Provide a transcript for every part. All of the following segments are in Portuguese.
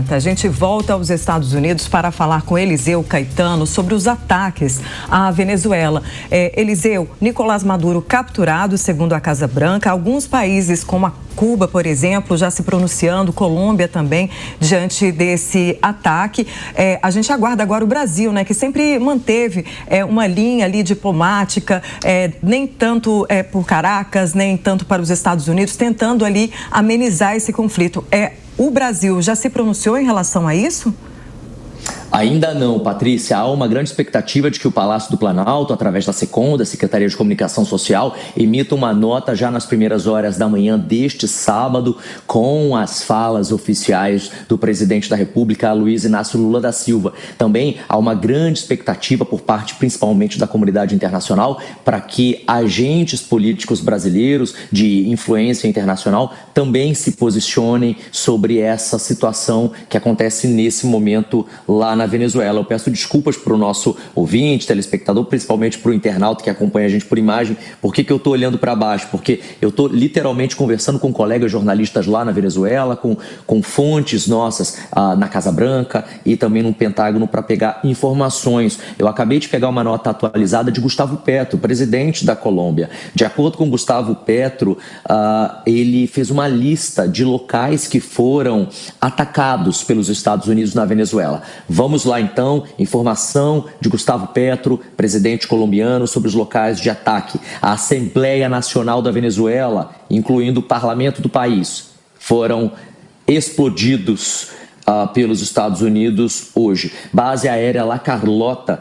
40. A gente volta aos Estados Unidos para falar com Eliseu Caetano sobre os ataques à Venezuela. Eliseu, Nicolás Maduro capturado, segundo a Casa Branca. Alguns países, como a Cuba, por exemplo, já se pronunciando, Colômbia também, diante desse ataque. A gente aguarda agora o Brasil, né, que sempre manteve uma linha ali diplomática, nem tanto por Caracas, nem tanto para os Estados Unidos, tentando ali amenizar esse conflito. O Brasil já se pronunciou em relação a isso? Ainda não, Patrícia. Há uma grande expectativa de que o Palácio do Planalto, através da SECOM, da Secretaria de Comunicação Social, emita uma nota já nas primeiras horas da manhã deste sábado, com as falas oficiais do presidente da República, Luiz Inácio Lula da Silva. Também há uma grande expectativa por parte, principalmente, da comunidade internacional, para que agentes políticos brasileiros de influência internacional também se posicionem sobre essa situação que acontece nesse momento lá na Venezuela. Eu peço desculpas para o nosso ouvinte, telespectador, principalmente para o internauta que acompanha a gente por imagem. Por que eu estou olhando para baixo? Porque eu estou literalmente conversando com colegas jornalistas lá na Venezuela, com fontes nossas na Casa Branca e também no Pentágono para pegar informações. Eu acabei de pegar uma nota atualizada de Gustavo Petro, presidente da Colômbia. De acordo com Gustavo Petro, ele fez uma lista de locais que foram atacados pelos Estados Unidos na Venezuela. Vamos lá então, informação de Gustavo Petro, presidente colombiano, sobre os locais de ataque. A Assembleia Nacional da Venezuela, incluindo o parlamento do país, foram explodidos pelos Estados Unidos hoje. Base aérea La Carlota,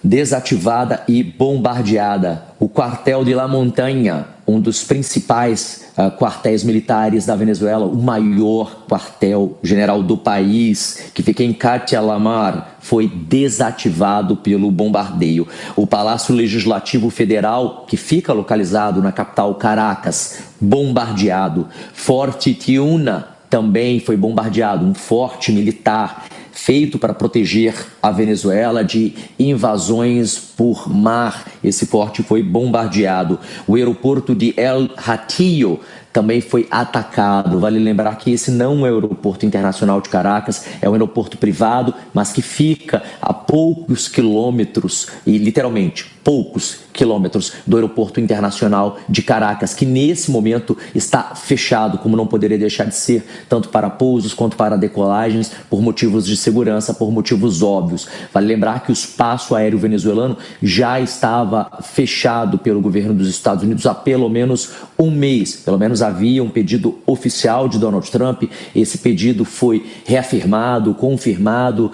desativada e bombardeada. O quartel de La Montaña, um dos principais quartéis militares da Venezuela, o maior quartel-general do país, que fica em Catia-la-Mar, foi desativado pelo bombardeio. O Palácio Legislativo Federal, que fica localizado na capital Caracas, bombardeado. Forte Tiuna também foi bombardeado, um forte militar feito para proteger a Venezuela de invasões por mar. Esse forte foi bombardeado. O aeroporto de El Hatillo também foi atacado. Vale lembrar que esse não é um aeroporto internacional de Caracas, é um aeroporto privado, mas que fica a poucos quilômetros, e literalmente poucos quilômetros, do aeroporto internacional de Caracas, que nesse momento está fechado, como não poderia deixar de ser, tanto para pousos quanto para decolagens, por motivos de segurança, por motivos óbvios. Vale lembrar que o espaço aéreo venezuelano já estava fechado pelo governo dos Estados Unidos há pelo menos um mês. Pelo menos havia um pedido oficial de Donald Trump. Esse pedido foi reafirmado, confirmado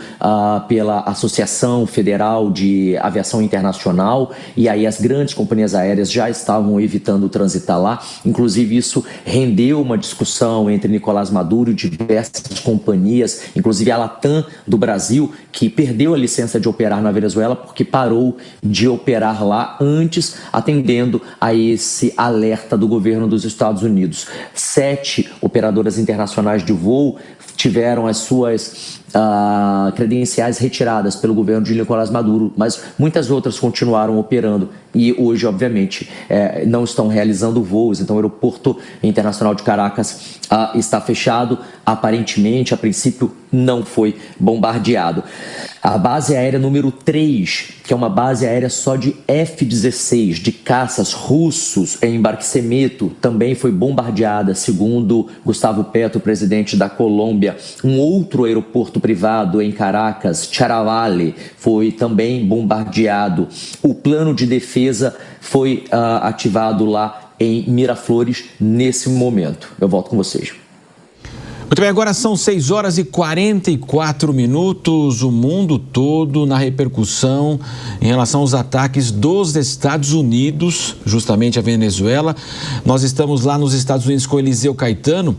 pela Associação Federal de Aviação Internacional, e aí as grandes companhias aéreas já estavam evitando transitar lá. Inclusive isso rendeu uma discussão entre Nicolás Maduro e diversas companhias, inclusive a Latam do Brasil, que perdeu a licença de operar na Venezuela porque parou de operar lá antes, atendendo a esse alerta do governo dos Estados Unidos. 7 operadoras internacionais de voo tiveram as suas credenciais retiradas pelo governo de Nicolás Maduro, mas muitas outras continuaram operando e hoje, obviamente, não estão realizando voos. Então o aeroporto internacional de Caracas está fechado. Aparentemente, a princípio, não foi bombardeado. A base aérea número 3, que é uma base aérea só de F-16, de caças russos em Barquisimeto, também foi bombardeada, segundo Gustavo Petro, presidente da Colômbia. Um outro aeroporto privado em Caracas, Charavale, foi também bombardeado. O plano de defesa foi ativado lá em Miraflores nesse momento. Eu volto com vocês. Muito bem, agora são 6 horas e 44 minutos, o mundo todo na repercussão em relação aos ataques dos Estados Unidos, justamente a Venezuela. Nós estamos lá nos Estados Unidos com Eliseu Caetano.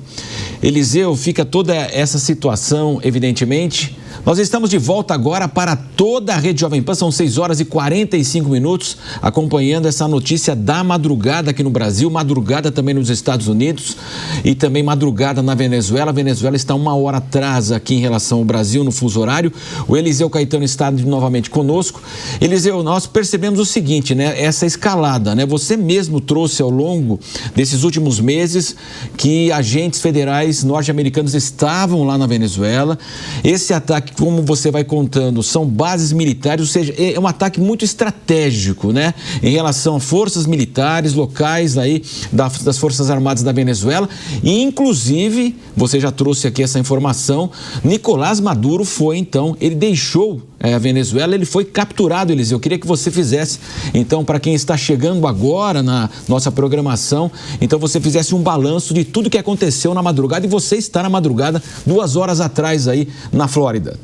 Eliseu, fica toda essa situação, evidentemente, Nós estamos de volta agora para toda a Rede Jovem Pan, são 6 horas e 45 minutos, acompanhando essa notícia da madrugada aqui no Brasil, madrugada também nos Estados Unidos e também madrugada na Venezuela. A Venezuela está 1 hora atrás aqui em relação ao Brasil, no fuso horário. O Eliseu Caetano está novamente conosco. Eliseu, nós percebemos o seguinte, né? Essa escalada, né? Você mesmo trouxe ao longo desses últimos meses que agentes federais norte-americanos estavam lá na Venezuela. Esse ataque, como você vai contando, são bases militares, ou seja, é um ataque muito estratégico, né? Em relação a forças militares locais aí das Forças Armadas da Venezuela. E, inclusive, você já trouxe aqui essa informação, Nicolás Maduro foi, então, ele deixou a Venezuela, ele foi capturado, Eliseu. Eu queria que você fizesse, então, para quem está chegando agora na nossa programação, então você fizesse um balanço de tudo que aconteceu na madrugada, e você está na madrugada, 2 horas atrás aí na Flórida.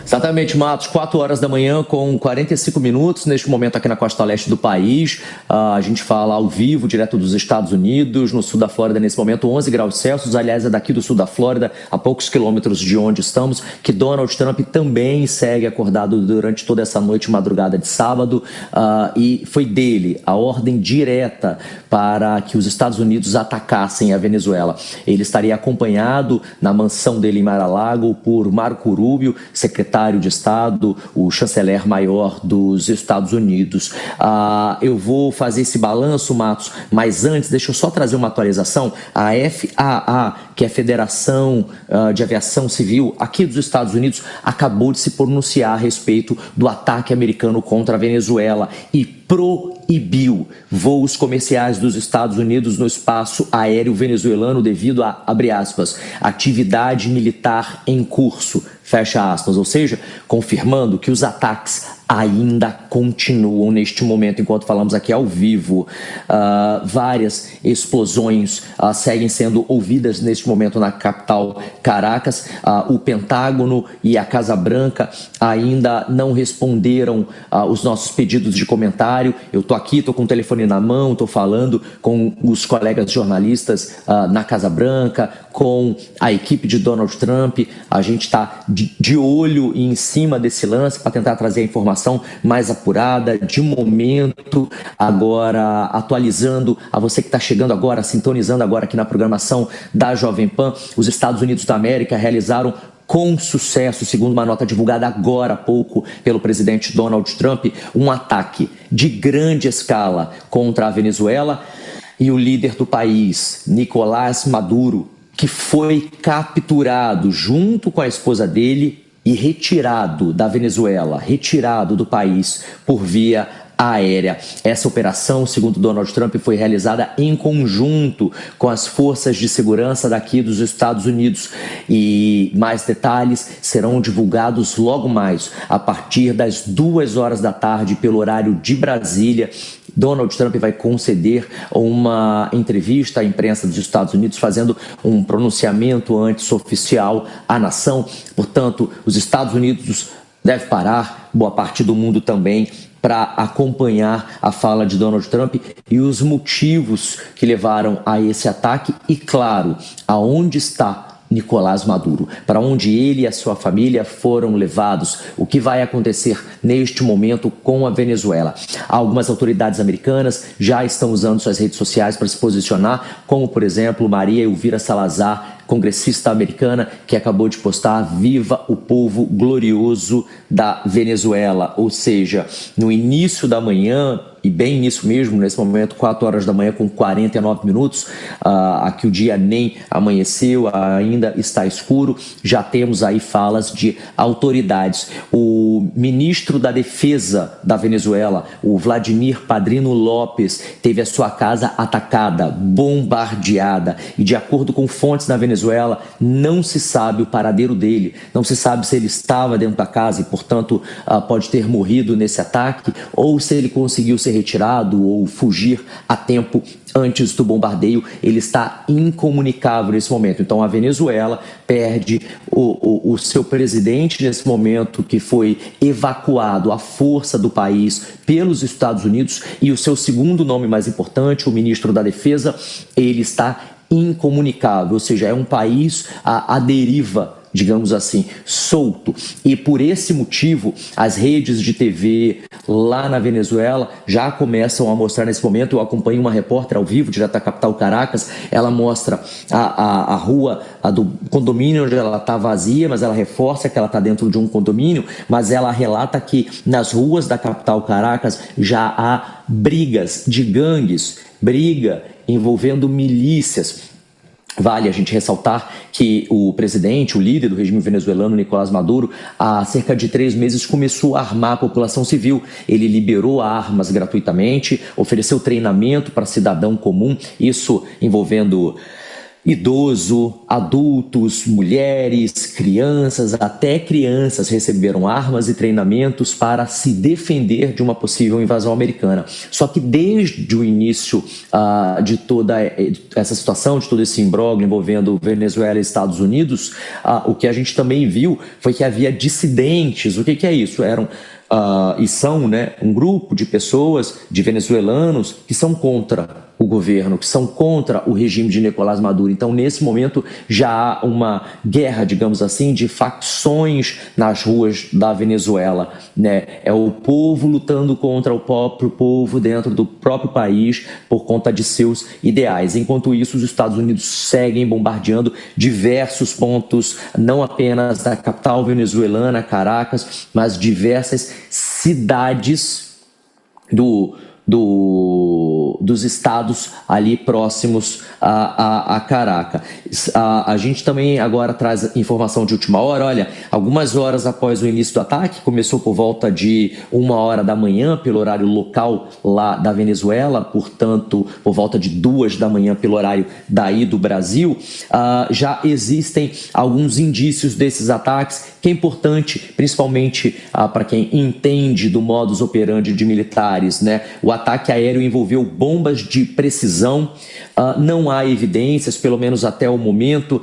Exatamente, Matos, 4 horas da manhã com 45 minutos, neste momento aqui na costa leste do país. A gente fala ao vivo, direto dos Estados Unidos, no sul da Flórida, nesse momento 11 graus Celsius, aliás, é daqui do sul da Flórida, a poucos quilômetros de onde estamos, que Donald Trump também segue acordado durante toda essa noite e madrugada de sábado, e foi dele a ordem direta para que os Estados Unidos atacassem a Venezuela. Ele estaria acompanhado na mansão dele em Mar-a-Lago por Marco Rubio, secretário de Estado, o chanceler maior dos Estados Unidos. Eu vou fazer esse balanço, Matos, mas antes, deixa eu só trazer uma atualização. A FAA, que é a Federação de Aviação Civil aqui dos Estados Unidos, acabou de se pronunciar a respeito do ataque americano contra a Venezuela e proibiu voos comerciais dos Estados Unidos no espaço aéreo venezuelano devido a, abre aspas, atividade militar em curso, fecha aspas, ou seja, confirmando que os ataques ainda continuam neste momento, enquanto falamos aqui ao vivo. Várias explosões seguem sendo ouvidas neste momento na capital Caracas. O Pentágono e a Casa Branca ainda não responderam os nossos pedidos de comentário. Eu estou aqui, estou com o telefone na mão, estou falando com os colegas jornalistas na Casa Branca, com a equipe de Donald Trump. A gente está de olho em cima desse lance para tentar trazer a informação mais apurada, de momento, agora atualizando a você que está chegando agora, sintonizando agora aqui na programação da Jovem Pan. Os Estados Unidos da América realizaram com sucesso, segundo uma nota divulgada agora há pouco pelo presidente Donald Trump, um ataque de grande escala contra a Venezuela, e o líder do país, Nicolás Maduro, que foi capturado junto com a esposa dele e retirado da Venezuela, retirado do país por via aérea. Essa operação, segundo Donald Trump, foi realizada em conjunto com as forças de segurança daqui dos Estados Unidos, e mais detalhes serão divulgados logo mais, a partir das 2 horas da tarde, pelo horário de Brasília. Donald Trump vai conceder uma entrevista à imprensa dos Estados Unidos, fazendo um pronunciamento antes oficial à nação. Portanto, os Estados Unidos devem parar, boa parte do mundo também, para acompanhar a fala de Donald Trump e os motivos que levaram a esse ataque e, claro, aonde está Nicolás Maduro, para onde ele e a sua família foram levados, o que vai acontecer neste momento com a Venezuela. Algumas autoridades americanas já estão usando suas redes sociais para se posicionar, como, por exemplo, Maria Elvira Salazar, congressista americana, que acabou de postar "Viva o povo glorioso da Venezuela", ou seja, no início da manhã, e bem nisso mesmo, nesse momento, 4 horas da manhã com 49 minutos, aqui o dia nem amanheceu, ainda está escuro, já temos aí falas de autoridades. O ministro da Defesa da Venezuela, o Vladimir Padrino Lopes, teve a sua casa atacada, bombardeada, e de acordo com fontes na Venezuela, não se sabe o paradeiro dele, não se sabe se ele estava dentro da casa e, portanto, pode ter morrido nesse ataque, ou se ele conseguiu ser retirado ou fugir a tempo antes do bombardeio. Ele está incomunicável nesse momento. Então a Venezuela perde o seu presidente nesse momento, que foi evacuado à força do país pelos Estados Unidos, e o seu segundo nome mais importante, o ministro da Defesa, ele está incomunicável, ou seja, é um país à deriva digamos assim, solto. E por esse motivo, as redes de TV lá na Venezuela já começam a mostrar nesse momento. Eu acompanho uma repórter ao vivo, direto da capital Caracas. Ela mostra a rua do condomínio onde ela está vazia, mas ela reforça que ela está dentro de um condomínio, mas ela relata que nas ruas da capital Caracas já há brigas de gangues, briga envolvendo milícias. Vale a gente ressaltar que o presidente, o líder do regime venezuelano, Nicolás Maduro, há cerca de 3 meses começou a armar a população civil. Ele liberou armas gratuitamente, ofereceu treinamento para cidadão comum, isso envolvendo idoso, adultos, mulheres, crianças, até crianças receberam armas e treinamentos para se defender de uma possível invasão americana. Só que desde o início de toda essa situação, de todo esse imbróglio envolvendo Venezuela e Estados Unidos, o que a gente também viu foi que havia dissidentes. O que é isso? Eram e são, né, um grupo de pessoas, de venezuelanos, que são contra o governo, que são contra o regime de Nicolás Maduro. Então, nesse momento, já há uma guerra, digamos assim, de facções nas ruas da Venezuela, né? É o povo lutando contra o próprio povo dentro do próprio país por conta de seus ideais. Enquanto isso, os Estados Unidos seguem bombardeando diversos pontos, não apenas da capital venezuelana, Caracas, mas diversas cidades dos estados ali próximos a Caracas. A gente também agora traz informação de última hora. Olha, algumas horas após o início do ataque, começou por volta de 1h da manhã pelo horário local lá da Venezuela, portanto por volta de 2 da manhã pelo horário daí do Brasil, já existem alguns indícios desses ataques, que é importante, principalmente para quem entende do modus operandi de militares, né? O ataque aéreo envolveu bombas de precisão. Não há evidências, pelo menos até o momento,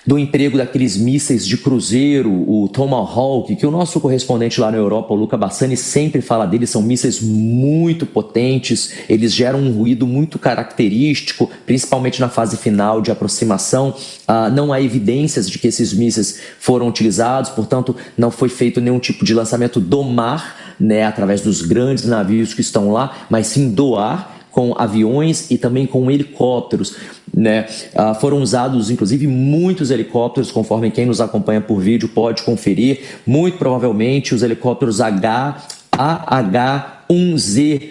do emprego daqueles mísseis de cruzeiro, o Tomahawk, que o nosso correspondente lá na Europa, o Luca Bassani, sempre fala deles. São mísseis muito potentes, eles geram um ruído muito característico, principalmente na fase final de aproximação. Não há evidências de que esses mísseis foram utilizados, portanto, não foi feito nenhum tipo de lançamento do mar, né, através dos grandes navios que estão lá, mas sim do ar, com aviões e também com helicópteros, né? Foram usados, inclusive, muitos helicópteros, conforme quem nos acompanha por vídeo pode conferir. Muito provavelmente os helicópteros AH-1Z,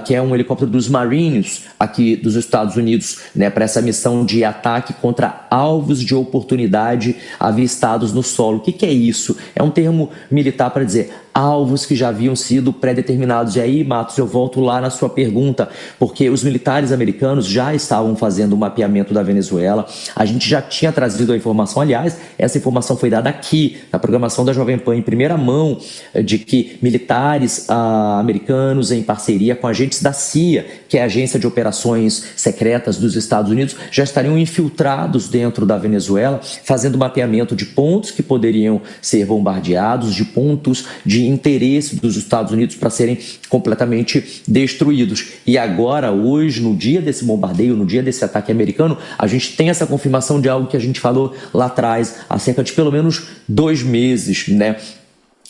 que é um helicóptero dos Marines aqui dos Estados Unidos, né, para essa missão de ataque contra alvos de oportunidade avistados no solo. O que é isso? É um termo militar para dizer alvos que já haviam sido pré-determinados. E aí, Matos, eu volto lá na sua pergunta, porque os militares americanos já estavam fazendo o mapeamento da Venezuela. A gente já tinha trazido a informação, aliás, essa informação foi dada aqui, na programação da Jovem Pan, em primeira mão, de que militares americanos, em parceria com agentes da CIA, que é a Agência de Operações Secretas dos Estados Unidos, já estariam infiltrados dentro da Venezuela, fazendo mapeamento de pontos que poderiam ser bombardeados, de pontos de interesse dos Estados Unidos para serem completamente destruídos. E agora, hoje, no dia desse bombardeio, no dia desse ataque americano, a gente tem essa confirmação de algo que a gente falou lá atrás, há cerca de pelo menos 2 meses, né?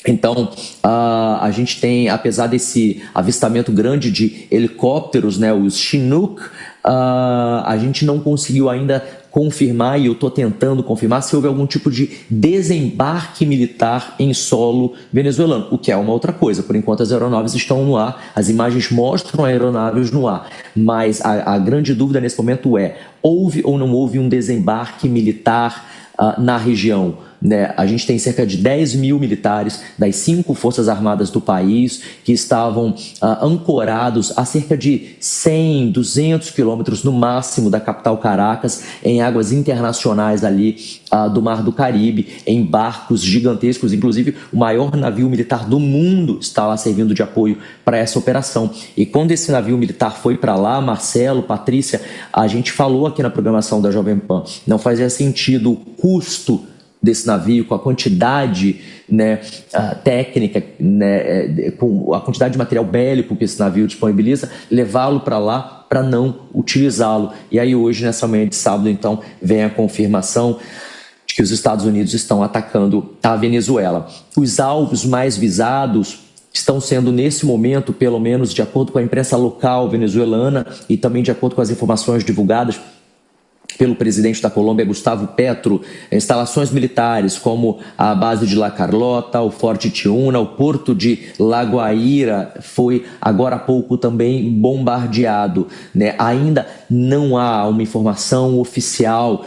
Então, a gente tem, apesar desse avistamento grande de helicópteros, né, os Chinook, a gente não conseguiu ainda confirmar, e eu estou tentando confirmar, se houve algum tipo de desembarque militar em solo venezuelano, o que é uma outra coisa. Por enquanto as aeronaves estão no ar, as imagens mostram aeronaves no ar, mas a grande dúvida nesse momento é: houve ou não houve um desembarque militar na região, né? A gente tem cerca de 10 mil militares das 5 forças armadas do país que estavam ancorados a cerca de 100, 200 quilômetros no máximo da capital Caracas, em águas internacionais ali do Mar do Caribe, em barcos gigantescos. Inclusive, o maior navio militar do mundo está lá servindo de apoio para essa operação. E quando esse navio militar foi para lá, Marcelo, Patrícia, a gente falou aqui na programação da Jovem Pan, não fazia sentido o custo desse navio, com a quantidade, né, técnica, né, com a quantidade de material bélico que esse navio disponibiliza, levá-lo para lá para não utilizá-lo. E aí hoje, nessa manhã de sábado, então, vem a confirmação de que os Estados Unidos estão atacando a Venezuela. Os alvos mais visados estão sendo, nesse momento, pelo menos de acordo com a imprensa local venezuelana e também de acordo com as informações divulgadas pelo presidente da Colômbia, Gustavo Petro, instalações militares como a base de La Carlota, o Forte Tiuna, o porto de La Guaira foi agora há pouco também bombardeado, né? Ainda não há uma informação oficial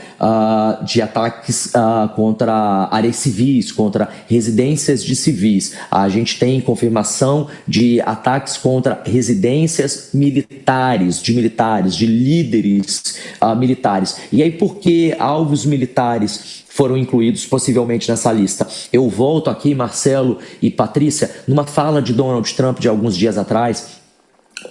de ataques contra áreas civis, contra residências de civis. A gente tem confirmação de ataques contra residências militares, de líderes militares. E aí, por que alvos militares foram incluídos possivelmente nessa lista? Eu volto aqui, Marcelo e Patrícia, numa fala de Donald Trump de alguns dias atrás,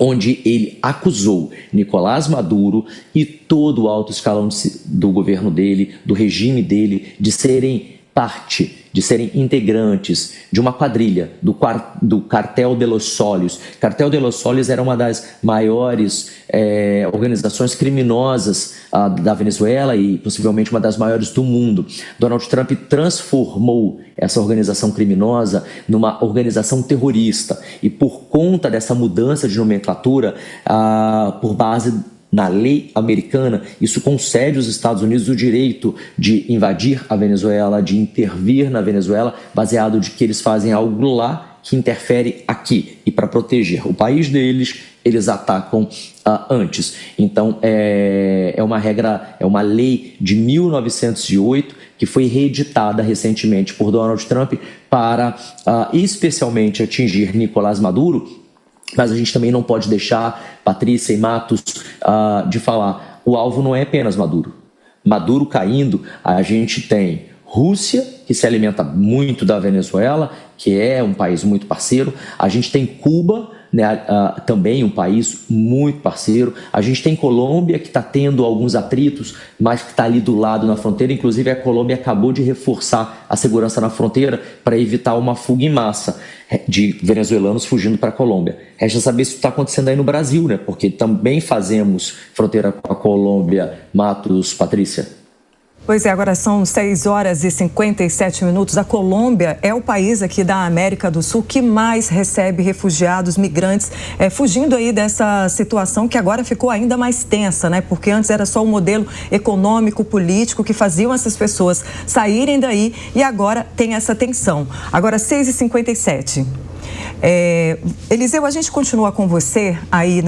onde ele acusou Nicolás Maduro e todo o alto escalão do governo dele, do regime dele, de serem parte, de serem integrantes de uma quadrilha, do Cartel de los Soles. Cartel de los Soles era uma das maiores organizações criminosas da Venezuela e possivelmente uma das maiores do mundo. Donald Trump transformou essa organização criminosa numa organização terrorista e por conta dessa mudança de nomenclatura, por base na lei americana, isso concede aos Estados Unidos o direito de invadir a Venezuela, de intervir na Venezuela, baseado de que eles fazem algo lá que interfere aqui. E para proteger o país deles, eles atacam antes. Então, é uma lei de 1908 que foi reeditada recentemente por Donald Trump para especialmente atingir Nicolás Maduro. Mas a gente também não pode deixar, Patrícia e Matos, de falar, o alvo não é apenas Maduro. Maduro caindo, a gente tem Rússia, que se alimenta muito da Venezuela, que é um país muito parceiro. A gente tem Cuba, né, também um país muito parceiro. A gente tem Colômbia, que está tendo alguns atritos, mas que está ali do lado na fronteira. Inclusive, a Colômbia acabou de reforçar a segurança na fronteira para evitar uma fuga em massa de venezuelanos fugindo para a Colômbia. Resta saber se isso está acontecendo aí no Brasil, né? Porque também fazemos fronteira com a Colômbia. Matos, Patrícia. Pois é, agora são 6 horas e 57 minutos. A Colômbia é o país aqui da América do Sul que mais recebe refugiados, migrantes, fugindo aí dessa situação que agora ficou ainda mais tensa, né? Porque antes era só o modelo econômico, político que faziam essas pessoas saírem daí e agora tem essa tensão. Agora 6h57. Eliseu, a gente continua com você aí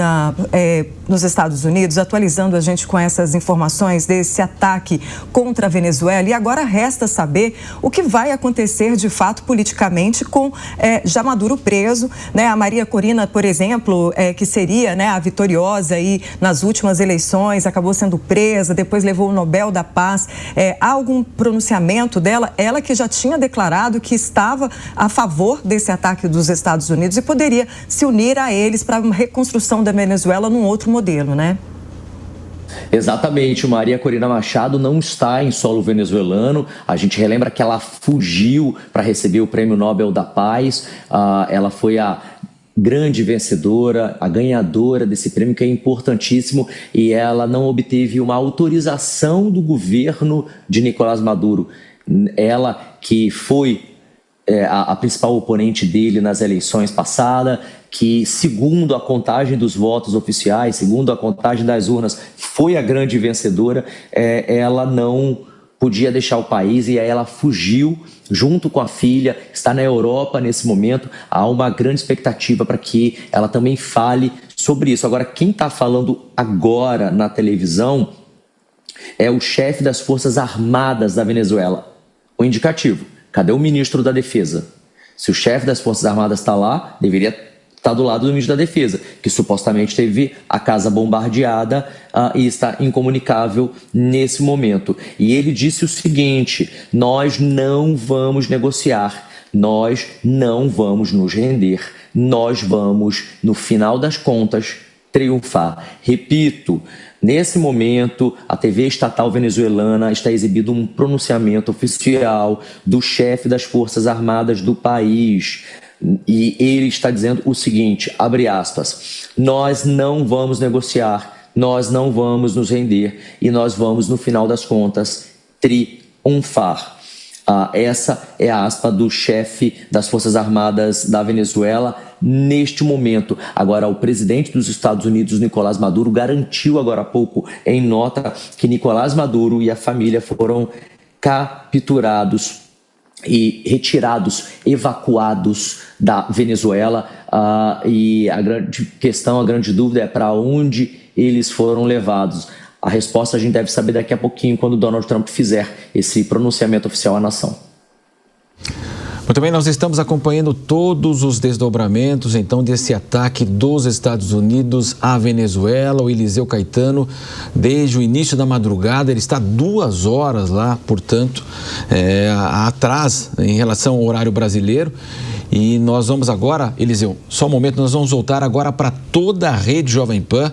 nos Estados Unidos, atualizando a gente com essas informações desse ataque contra a Venezuela. E agora resta saber o que vai acontecer de fato politicamente com já Maduro preso, né? A Maria Corina, por exemplo, que seria, né, a vitoriosa aí nas últimas eleições, acabou sendo presa, depois levou o Nobel da Paz. Há algum pronunciamento dela? Ela que já tinha declarado que estava a favor desse ataque dos Estados Unidos e poderia se unir a eles para uma reconstrução da Venezuela num outro modelo, né? Exatamente, Maria Corina Machado não está em solo venezuelano. A gente relembra que ela fugiu para receber o Prêmio Nobel da Paz. Ela foi a grande vencedora, a ganhadora desse prêmio, que é importantíssimo, e ela não obteve uma autorização do governo de Nicolás Maduro. Ela que foi a principal oponente dele nas eleições passadas, que, segundo a contagem dos votos oficiais, segundo a contagem das urnas, foi a grande vencedora, ela não podia deixar o país e aí ela fugiu junto com a filha, está na Europa nesse momento. Há uma grande expectativa para que ela também fale sobre isso. Agora, quem está falando agora na televisão é o chefe das Forças Armadas da Venezuela. O indicativo: cadê o ministro da Defesa? Se o chefe das Forças Armadas está lá, deveria estar do lado do ministro da Defesa, que supostamente teve a casa bombardeada e está incomunicável nesse momento. E ele disse o seguinte: nós não vamos negociar, nós não vamos nos render, nós vamos, no final das contas, triunfar. Repito, nesse momento, a TV estatal venezuelana está exibindo um pronunciamento oficial do chefe das Forças Armadas do país. E ele está dizendo o seguinte, abre aspas: nós não vamos negociar, nós não vamos nos render e nós vamos, no final das contas, triunfar. UNFAR. Essa é a aspa do chefe das Forças Armadas da Venezuela neste momento. Agora, o presidente dos Estados Unidos, Nicolás Maduro, garantiu agora há pouco em nota que Nicolás Maduro e a família foram capturados e retirados, evacuados da Venezuela. E a grande questão, a grande dúvida é para onde eles foram levados. A resposta a gente deve saber daqui a pouquinho, quando Donald Trump fizer esse pronunciamento oficial à nação. Muito bem, nós estamos acompanhando todos os desdobramentos, então, desse ataque dos Estados Unidos à Venezuela. O Eliseu Caetano, desde o início da madrugada, ele está 2 horas lá, portanto, atrás em relação ao horário brasileiro. E nós vamos agora, Eliseu, só um momento, nós vamos voltar agora para toda a rede Jovem Pan.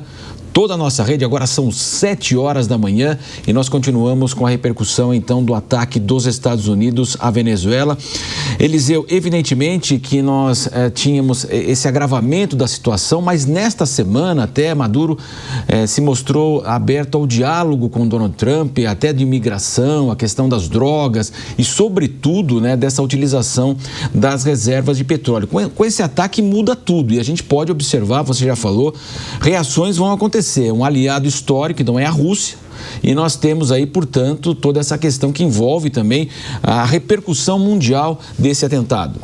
Toda a nossa rede, agora são 7 horas da manhã e nós continuamos com a repercussão, então, do ataque dos Estados Unidos à Venezuela. Eliseu, evidentemente que nós tínhamos esse agravamento da situação, mas nesta semana até Maduro se mostrou aberto ao diálogo com Donald Trump, até de imigração, a questão das drogas e, sobretudo, né, dessa utilização das reservas de petróleo. Com esse ataque muda tudo e a gente pode observar, você já falou, reações vão acontecer. Um aliado histórico, então é a Rússia, e nós temos aí, portanto, toda essa questão que envolve também a repercussão mundial desse atentado.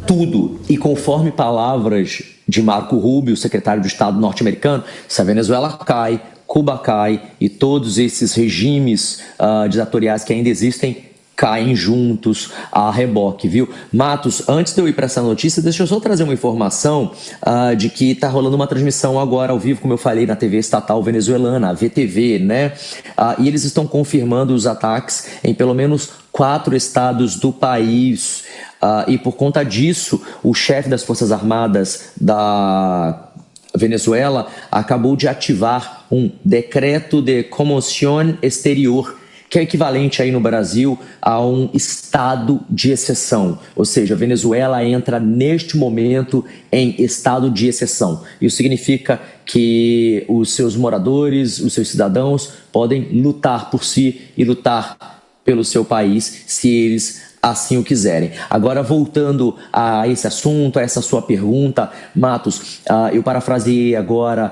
Tudo, e conforme palavras de Marco Rubio, secretário de Estado norte-americano, se a Venezuela cai, Cuba cai e todos esses regimes ditatoriais que ainda existem caem juntos a reboque, viu? Matos, antes de eu ir para essa notícia, deixa eu só trazer uma informação de que está rolando uma transmissão agora ao vivo, como eu falei, na TV estatal venezuelana, a VTV, né? E eles estão confirmando os ataques em pelo menos 4 estados do país. E por conta disso, o chefe das Forças Armadas da Venezuela acabou de ativar um decreto de comoción exterior, que é equivalente aí no Brasil a um estado de exceção. Ou seja, a Venezuela entra neste momento em estado de exceção. Isso significa que os seus moradores, os seus cidadãos podem lutar por si e lutar pelo seu país, se eles assim o quiserem. Agora, voltando a esse assunto, a essa sua pergunta, Matos, eu parafraseei agora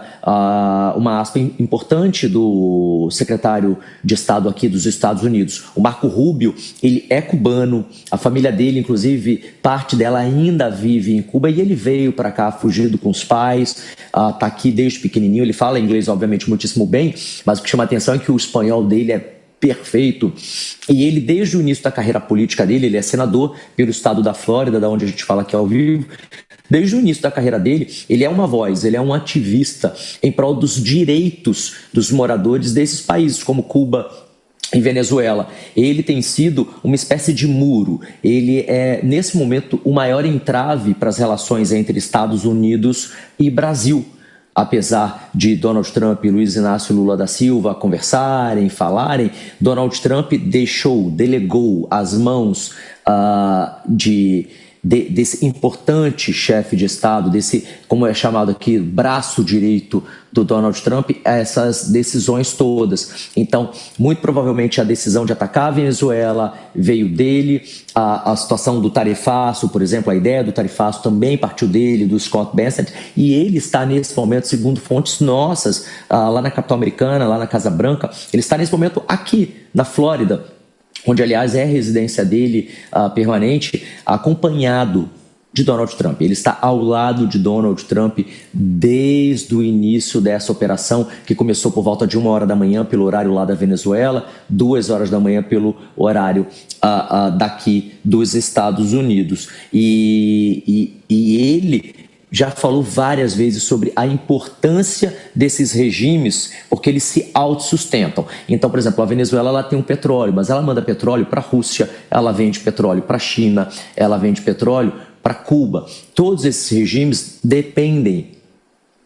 uma aspa importante do secretário de Estado aqui dos Estados Unidos, o Marco Rubio. Ele é cubano, a família dele, inclusive, parte dela ainda vive em Cuba, e ele veio para cá fugido com os pais, está aqui desde pequenininho. Ele fala inglês, obviamente, muitíssimo bem, mas o que chama a atenção é que o espanhol dele é perfeito, e ele, desde o início da carreira política dele, ele é senador pelo estado da Flórida, da onde a gente fala aqui ao vivo. Desde o início da carreira dele, ele é uma voz, ele é um ativista em prol dos direitos dos moradores desses países, como Cuba e Venezuela. Ele tem sido uma espécie de muro. Ele é, nesse momento, o maior entrave para as relações entre Estados Unidos e Brasil. Apesar de Donald Trump e Luiz Inácio Lula da Silva conversarem, falarem, Donald Trump delegou as mãos desse importante chefe de Estado, desse, como é chamado aqui, braço direito do Donald Trump, essas decisões todas. Então, muito provavelmente a decisão de atacar a Venezuela veio dele, a situação do tarifaço, por exemplo, a ideia do tarifaço também partiu dele, do Scott Bessent, e ele está nesse momento, segundo fontes nossas, lá na capital americana, lá na Casa Branca, ele está nesse momento aqui, na Flórida, onde, aliás, é a residência dele permanente, acompanhado de Donald Trump. Ele está ao lado de Donald Trump desde o início dessa operação, que começou por volta de 1 hora da manhã pelo horário lá da Venezuela, 2 horas da manhã pelo horário daqui dos Estados Unidos. E ele já falou várias vezes sobre a importância desses regimes, porque eles se autossustentam. Então, por exemplo, a Venezuela, ela tem um petróleo, mas ela manda petróleo para a Rússia, ela vende petróleo para a China, ela vende petróleo para Cuba. Todos esses regimes dependem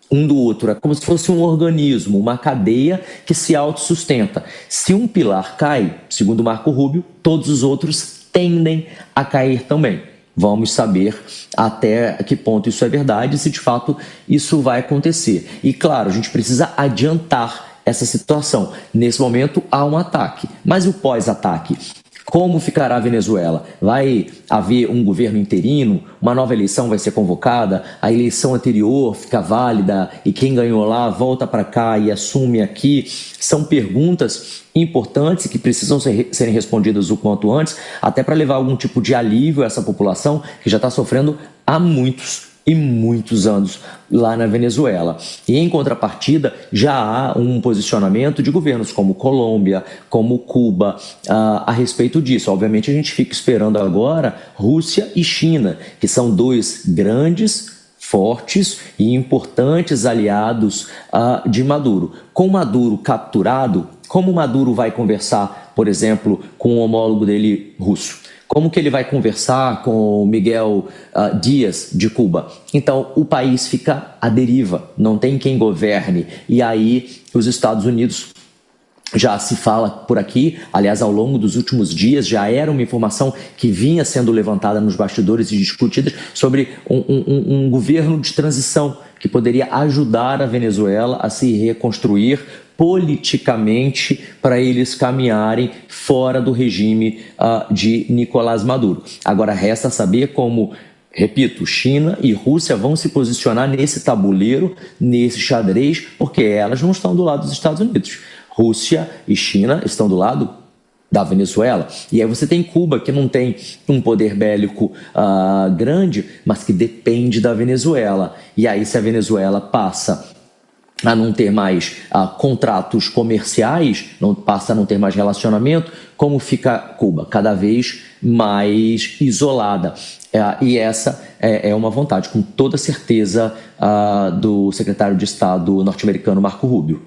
um do outro, é como se fosse um organismo, uma cadeia que se autossustenta. Se um pilar cai, segundo Marco Rubio, todos os outros tendem a cair também. Vamos saber até que ponto isso é verdade e se de fato isso vai acontecer. E claro, a gente precisa adiantar essa situação. Nesse momento, há um ataque. Mas e o pós-ataque? Como ficará a Venezuela? Vai haver um governo interino? Uma nova eleição vai ser convocada? A eleição anterior fica válida e quem ganhou lá volta para cá e assume aqui? São perguntas importantes que precisam serem respondidas o quanto antes, até para levar algum tipo de alívio a essa população que já está sofrendo há muitos anos lá na Venezuela. E em contrapartida, já há um posicionamento de governos como Colômbia, como Cuba, a respeito disso. Obviamente a gente fica esperando agora Rússia e China, que são dois grandes, fortes e importantes aliados de Maduro. Com Maduro capturado, como Maduro vai conversar, por exemplo, com o homólogo dele russo? Como que ele vai conversar com o Miguel Díaz de Cuba? Então, o país fica à deriva, não tem quem governe. E aí, os Estados Unidos, já se fala por aqui, aliás, ao longo dos últimos dias, já era uma informação que vinha sendo levantada nos bastidores e discutida sobre um governo de transição que poderia ajudar a Venezuela a se reconstruir politicamente para eles caminharem fora do regime de Nicolás Maduro. Agora resta saber como, repito, China e Rússia vão se posicionar nesse tabuleiro, nesse xadrez, porque elas não estão do lado dos Estados Unidos. Rússia e China estão do lado da Venezuela. E aí você tem Cuba, que não tem um poder bélico grande, mas que depende da Venezuela. E aí se a Venezuela passa a não ter mais contratos comerciais, passa a não ter mais relacionamento, como fica Cuba? Cada vez mais isolada. E essa é uma vontade, com toda certeza, do secretário de Estado norte-americano Marco Rubio.